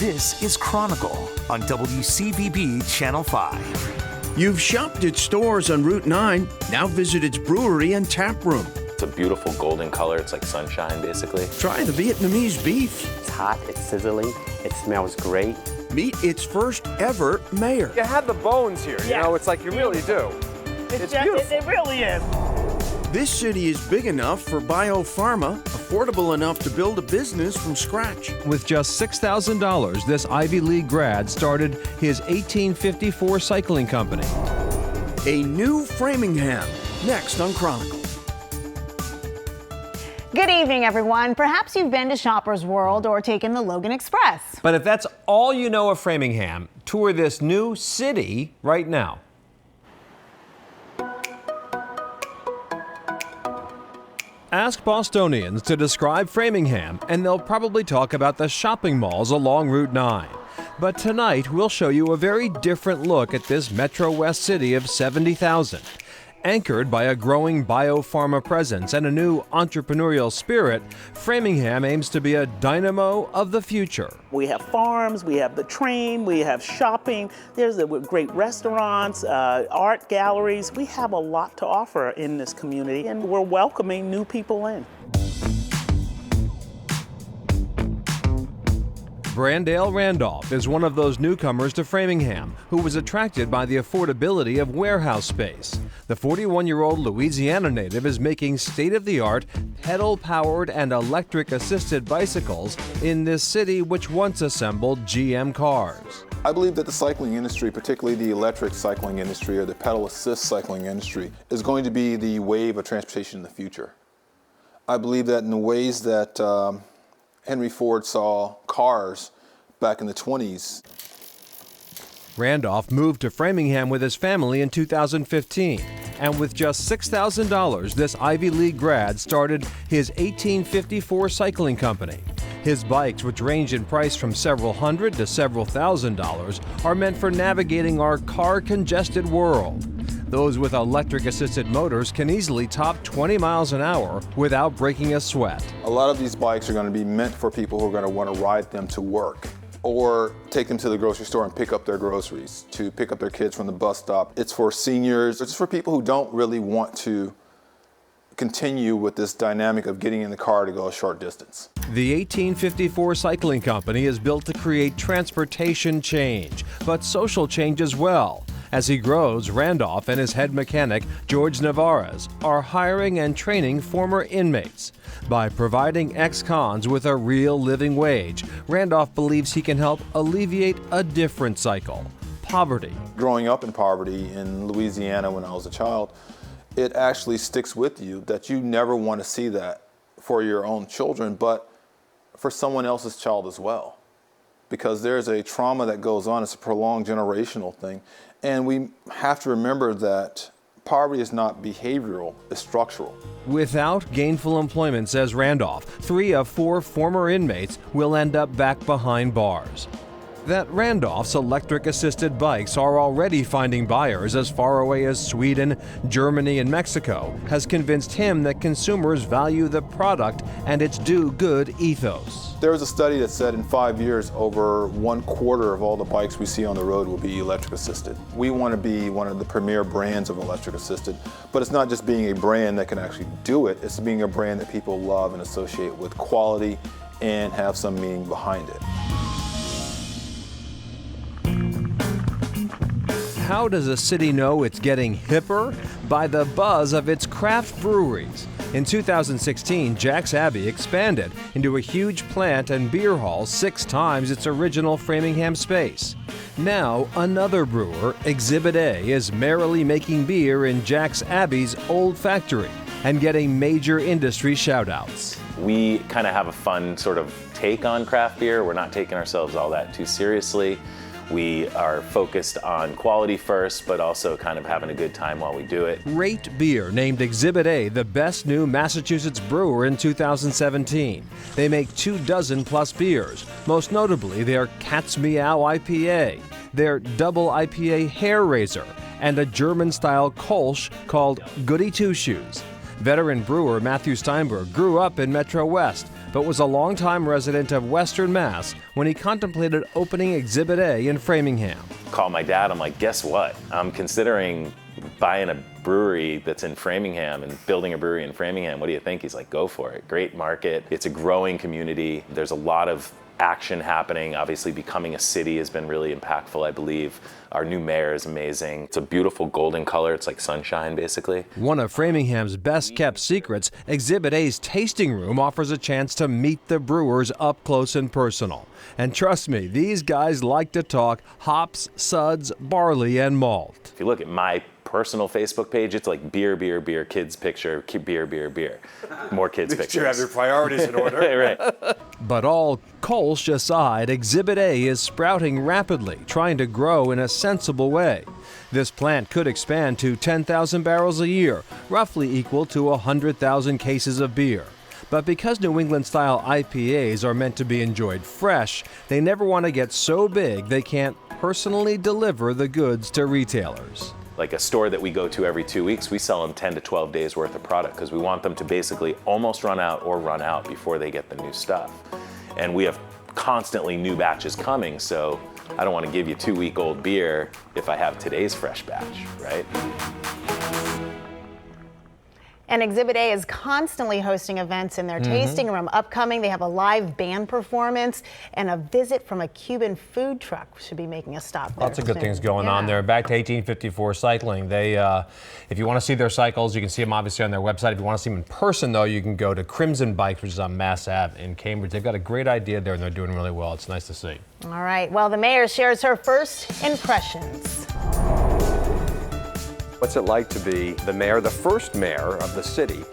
This is Chronicle on WCVB Channel 5. You've shopped at stores on Route 9. Now visit its brewery and tap room. It's a beautiful golden color. It's like sunshine, basically. Try the Vietnamese beef. It's hot, it's sizzling, it smells great. Meet its first ever mayor. You have the bones here, you know, it's like you really do. It's beautiful. It really is. This city is big enough for biopharma, affordable enough to build a business from scratch. With just $6,000, this Ivy League grad started his 1854 cycling company. A new Framingham, next on Chronicle. Good evening, everyone. Perhaps you've been to Shoppers World or taken the Logan Express. But if that's all you know of Framingham, tour this new city right now. Ask Bostonians to describe Framingham, and they'll probably talk about the shopping malls along Route 9. But tonight, we'll show you a very different look at this Metro West city of 70,000. Anchored by a growing biopharma presence and a new entrepreneurial spirit, Framingham aims to be a dynamo of the future. We have farms, we have the train, we have shopping, there's great restaurants, art galleries. We have a lot to offer in this community, and we're welcoming new people in. Brandale Randolph is one of those newcomers to Framingham who was attracted by the affordability of warehouse space. The 41-year-old Louisiana native is making state-of-the-art, pedal-powered and electric-assisted bicycles in this city which once assembled GM cars. I believe that the cycling industry, particularly the electric cycling industry or the pedal-assist cycling industry, is going to be the wave of transportation in the future. I believe that in the ways that Henry Ford saw cars back in the 20s. Randolph moved to Framingham with his family in 2015, and with just $6,000, this Ivy League grad started his 1854 cycling company. His bikes, which range in price from several hundred to several $1,000s, are meant for navigating our car-congested world. Those with electric-assisted motors can easily top 20 miles an hour without breaking a sweat. A lot of these bikes are going to be meant for people who are going to want to ride them to work or take them to the grocery store and pick up their groceries, to pick up their kids from the bus stop. It's for seniors, it's for people who don't really want to continue with this dynamic of getting in the car to go a short distance. The 1854 Cycling Company is built to create transportation change, but social change as well. As he grows, Randolph and his head mechanic, George Navarez, are hiring and training former inmates. By providing ex-cons with a real living wage, Randolph believes he can help alleviate a different cycle: poverty. Growing up in poverty in Louisiana when I was a child, it actually sticks with you that you never want to see that for your own children, but for someone else's child as well. Because there's a trauma that goes on, it's a prolonged generational thing. And we have to remember that poverty is not behavioral, it's structural. Without gainful employment, says Randolph, 3 of 4 former inmates will end up back behind bars. That Randolph's electric-assisted bikes are already finding buyers as far away as Sweden, Germany, and Mexico has convinced him that consumers value the product and its do-good ethos. There was a study that said in 5 years, over 1/4 of all the bikes we see on the road will be electric-assisted. We want to be one of the premier brands of electric-assisted, but it's not just being a brand that can actually do it, it's being a brand that people love and associate with quality and have some meaning behind it. How does a city know it's getting hipper? By the buzz of its craft breweries. In 2016, Jack's Abbey expanded into a huge plant and beer hall 6 times its original Framingham space. Now, another brewer, Exhibit A, is merrily making beer in Jack's Abbey's old factory and getting major industry shout-outs. We kind of have a fun sort of take on craft beer. We're not taking ourselves all that too seriously. We are focused on quality first, but also kind of having a good time while we do it. Rate Beer named Exhibit A the best new Massachusetts brewer in 2017. They make 24+ beers, most notably their Cat's Meow IPA, their double IPA Hair Raiser, and a German-style Kolsch called Goody Two Shoes. Veteran brewer Matthew Steinberg grew up in Metro West, but was a longtime resident of Western Mass when he contemplated opening Exhibit A in Framingham. Call my dad, I'm like, guess what? I'm considering buying a brewery that's in Framingham and building a brewery in Framingham. What do you think? He's like, go for it. Great market. It's a growing community. There's a lot of action happening. Obviously, becoming a city has been really impactful, I believe. Our new mayor is amazing. It's a beautiful golden color. It's like sunshine, basically. One of Framingham's best-kept secrets, Exhibit A's tasting room offers a chance to meet the brewers up close and personal. And trust me, these guys like to talk hops, suds, barley, and malt. If you look at my personal Facebook page, it's like beer, beer, beer, kids picture, beer, beer, beer. More kids pictures. You have your priorities in order. Right. But all Kolsch aside, Exhibit A is sprouting rapidly, trying to grow in a sensible way. This plant could expand to 10,000 barrels a year, roughly equal to 100,000 cases of beer. But because New England-style IPAs are meant to be enjoyed fresh, they never want to get so big they can't personally deliver the goods to retailers. Like a store that we go to every 2 weeks, we sell them 10 to 12 days worth of product because we want them to basically almost run out or run out before they get the new stuff. And we have constantly new batches coming, so I don't want to give you 2-week-old beer if I have today's fresh batch, right? And Exhibit A is constantly hosting events in their tasting room. Upcoming, they have a live band performance and a visit from a Cuban food truck should be making a stop there. Lots of good soon. things going on there. Back to 1854 cycling. They, if you want to see their cycles, you can see them obviously on their website. If you want to see them in person, though, you can go to Crimson Bikes, which is on Mass Ave in Cambridge. They've got a great idea there, and they're doing really well. It's nice to see. All right. Well, the mayor shares her first impressions. What's it like to be the mayor, the first mayor of the city